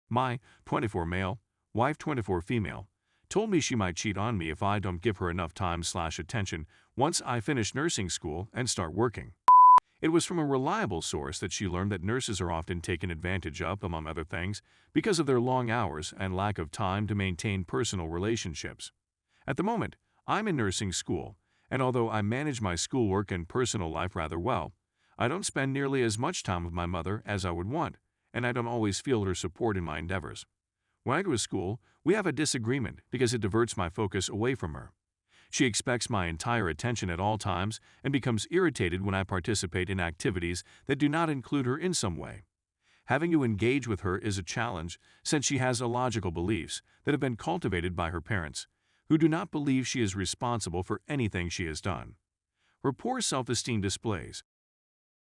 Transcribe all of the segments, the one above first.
My 24 male, wife 24 female, told me she might cheat on me if I don't give her enough time/attention once I finish nursing school and start working. It was from a reliable source that she learned that nurses are often taken advantage of, among other things, because of their long hours and lack of time to maintain personal relationships. At the moment, I'm in nursing school, and although I manage my schoolwork and personal life rather well, I don't spend nearly as much time with my mother as I would want, and I don't always feel her support in my endeavors. When I go to school, we have a disagreement because it diverts my focus away from her. She expects my entire attention at all times and becomes irritated when I participate in activities that do not include her in some way. Having to engage with her is a challenge since she has illogical beliefs that have been cultivated by her parents, who do not believe she is responsible for anything she has done. Her poor self-esteem displays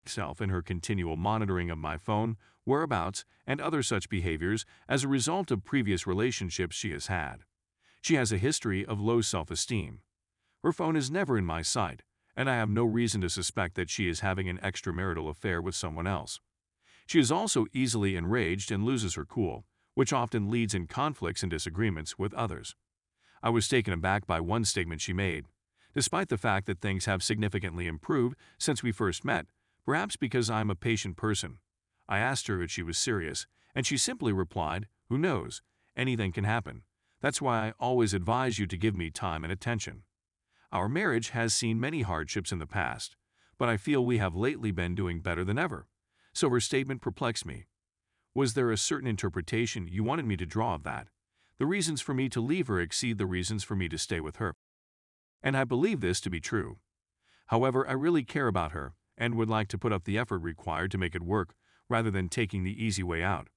itself in her continual monitoring of my phone, whereabouts, and other such behaviors as a result of previous relationships she has had. She has a history of low self-esteem. Her phone is never in my sight, and I have no reason to suspect that she is having an extramarital affair with someone else. She is also easily enraged and loses her cool, which often leads in conflicts and disagreements with others. I was taken aback by one statement she made. Despite the fact that things have significantly improved since we first met, perhaps because I am a patient person, I asked her if she was serious, and she simply replied, "Who knows? Anything can happen. That's why I always advise you to give me time and attention." Our marriage has seen many hardships in the past, but I feel we have lately been doing better than ever. So her statement perplexed me. Was there a certain interpretation you wanted me to draw of that? The reasons for me to leave her exceed the reasons for me to stay with her. And I believe this to be true. However, I really care about her and would like to put up the effort required to make it work rather than taking the easy way out.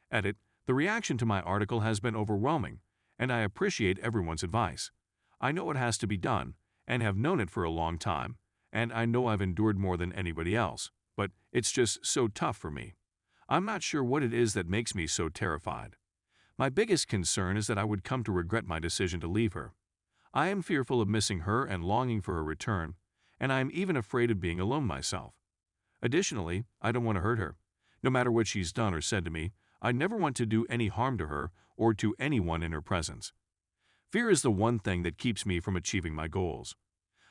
Edit. The reaction to my article has been overwhelming, and I appreciate everyone's advice. I know it has to be done, and have known it for a long time, and I know I've endured more than anybody else, but it's just so tough for me. I'm not sure what it is that makes me so terrified. My biggest concern is that I would come to regret my decision to leave her. I am fearful of missing her and longing for her return, and I am even afraid of being alone myself. Additionally, I don't want to hurt her. No matter what she's done or said to me, I never want to do any harm to her or to anyone in her presence. Fear is the one thing that keeps me from achieving my goals.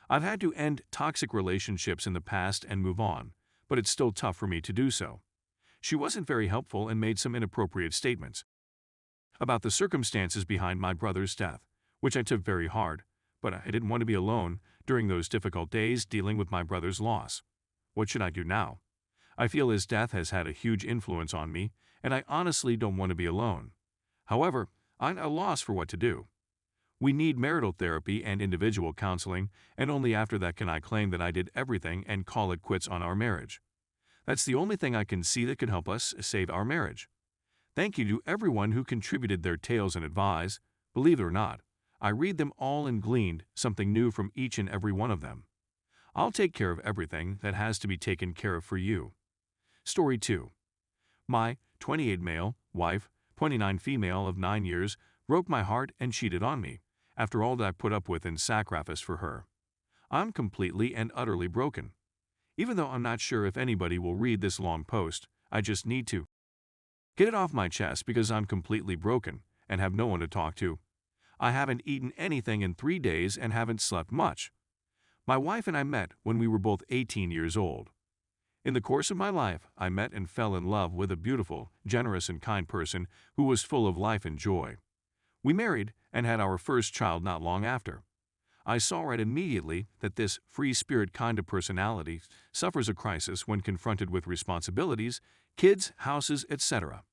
I've had to end toxic relationships in the past and move on, but it's still tough for me to do so. She wasn't very helpful and made some inappropriate statements about the circumstances behind my brother's death, which I took very hard, but I didn't want to be alone during those difficult days dealing with my brother's loss. What should I do now? I feel his death has had a huge influence on me, and I honestly don't want to be alone. However, I'm at a loss for what to do. We need marital therapy and individual counseling, and only after that can I claim that I did everything and call it quits on our marriage. That's the only thing I can see that could help us save our marriage. Thank you to everyone who contributed their tales and advice. Believe it or not, I read them all and gleaned something new from each and every one of them. I'll take care of everything that has to be taken care of for you. Story 2. My 28 male, wife, 29 female of 9 years, broke my heart and cheated on me, after all that I put up with in sacrifice for her. I'm completely and utterly broken. Even though I'm not sure if anybody will read this long post, I just need to get it off my chest because I'm completely broken and have no one to talk to. I haven't eaten anything in 3 days and haven't slept much. My wife and I met when we were both 18 years old. In the course of my life, I met and fell in love with a beautiful, generous, and kind person who was full of life and joy. We married and had our first child not long after. I saw right immediately that this free-spirit kind of personality suffers a crisis when confronted with responsibilities, kids, houses, etc.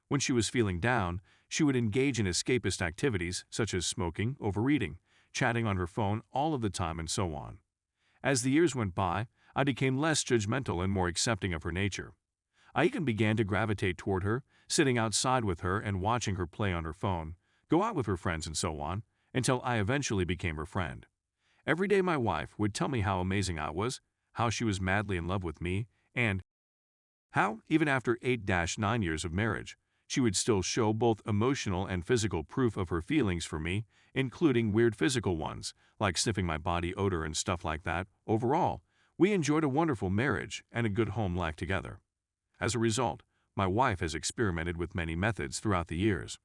When she was feeling down, she would engage in escapist activities such as smoking, overeating, chatting on her phone all of the time, and so on. As the years went by, I became less judgmental and more accepting of her nature. I even began to gravitate toward her, sitting outside with her and watching her play on her phone, go out with her friends, and so on, until I eventually became her friend. Every day my wife would tell me how amazing I was, how she was madly in love with me, and how, even after 8-9 years of marriage, she would still show both emotional and physical proof of her feelings for me, including weird physical ones, like sniffing my body odor and stuff like that. Overall, we enjoyed a wonderful marriage and a good home life together. As a result, My wife has experimented with many methods throughout the years.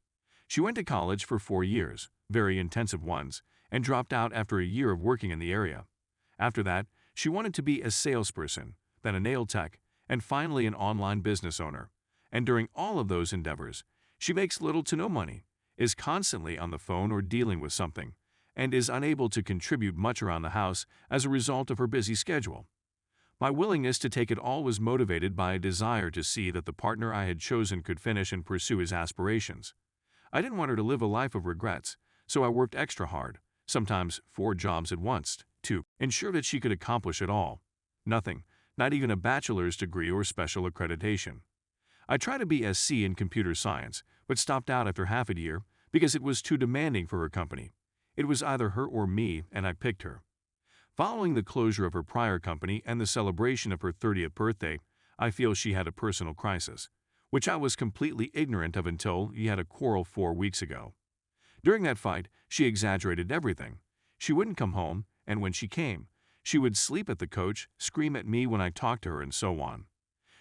She went to college for 4 years, very intensive ones, and dropped out after a year of working in the area. After that, she wanted to be a salesperson, then a nail tech, and finally an online business owner. And during all of those endeavors, she makes little to no money, is constantly on the phone or dealing with something, and is unable to contribute much around the house as a result of her busy schedule. My willingness to take it all was motivated by a desire to see that the partner I had chosen could finish and pursue his aspirations. I didn't want her to live a life of regrets, so I worked extra hard, sometimes 4 jobs at once, to ensure that she could accomplish it all. Nothing, not even a bachelor's degree or special accreditation. I tried to be SC in computer science, but stopped out after half a year because it was too demanding for her company. It was either her or me, and I picked her. Following the closure of her prior company and the celebration of her 30th birthday, I feel she had a personal crisis, which I was completely ignorant of until we had a quarrel 4 weeks ago. During that fight, she exaggerated everything. She wouldn't come home, and when she came, she would sleep at the couch, scream at me when I talked to her, and so on.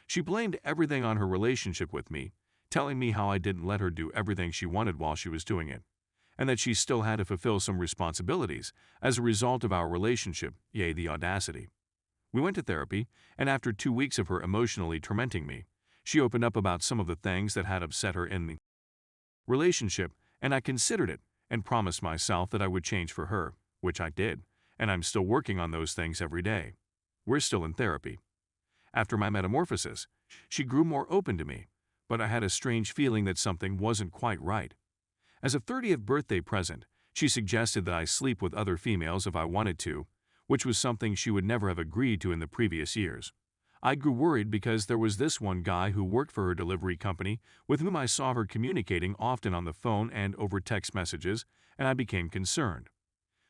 She blamed everything on her relationship with me, telling me how I didn't let her do everything she wanted while she was doing it, and that she still had to fulfill some responsibilities as a result of our relationship. Yay, the audacity. We went to therapy, and after 2 weeks of her emotionally tormenting me, she opened up about some of the things that had upset her in the relationship, and I considered it and promised myself that I would change for her, which I did, and I'm still working on those things every day. We're still in therapy. After my metamorphosis, she grew more open to me, but I had a strange feeling that something wasn't quite right. As a 30th birthday present, she suggested that I sleep with other females if I wanted to, which was something she would never have agreed to in the previous years. I grew worried because there was this one guy who worked for her delivery company with whom I saw her communicating often on the phone and over text messages, and I became concerned.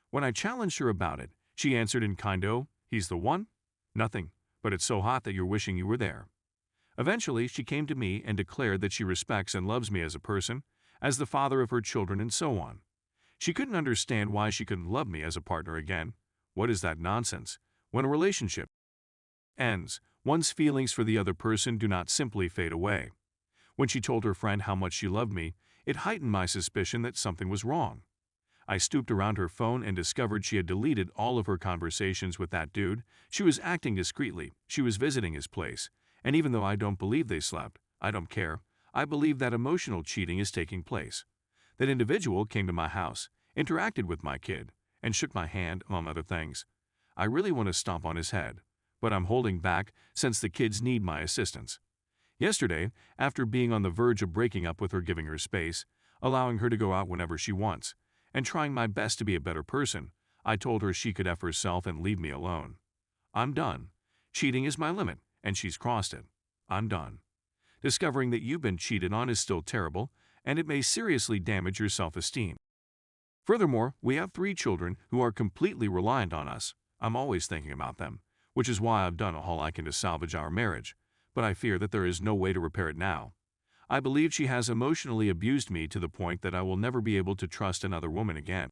When I challenged her about it, she answered in kind, "He's the one? Nothing, but it's so hot that you're wishing you were there." Eventually, she came to me and declared that she respects and loves me as a person, as the father of her children, and so on. She couldn't understand why she couldn't love me as a partner again. What is that nonsense? When a relationship ends, one's feelings for the other person do not simply fade away. When she told her friend how much she loved me, it heightened my suspicion that something was wrong. I stooped around her phone and discovered she had deleted all of her conversations with that dude. She was acting discreetly, she was visiting his place, and even though I don't believe they slept, I don't care. I believe that emotional cheating is taking place. That individual came to my house, interacted with my kid, and shook my hand, among other things. I really want to stomp on his head, but I'm holding back since the kids need my assistance. Yesterday, after being on the verge of breaking up with her, giving her space, allowing her to go out whenever she wants, and trying my best to be a better person, I told her she could F herself and leave me alone. I'm done. Cheating is my limit, and she's crossed it. I'm done. Discovering that you've been cheated on is still terrible, and it may seriously damage your self-esteem. Furthermore, we have 3 children who are completely reliant on us. I'm always thinking about them, which is why I've done all I can to salvage our marriage, but I fear that there is no way to repair it now. I believe she has emotionally abused me to the point that I will never be able to trust another woman again.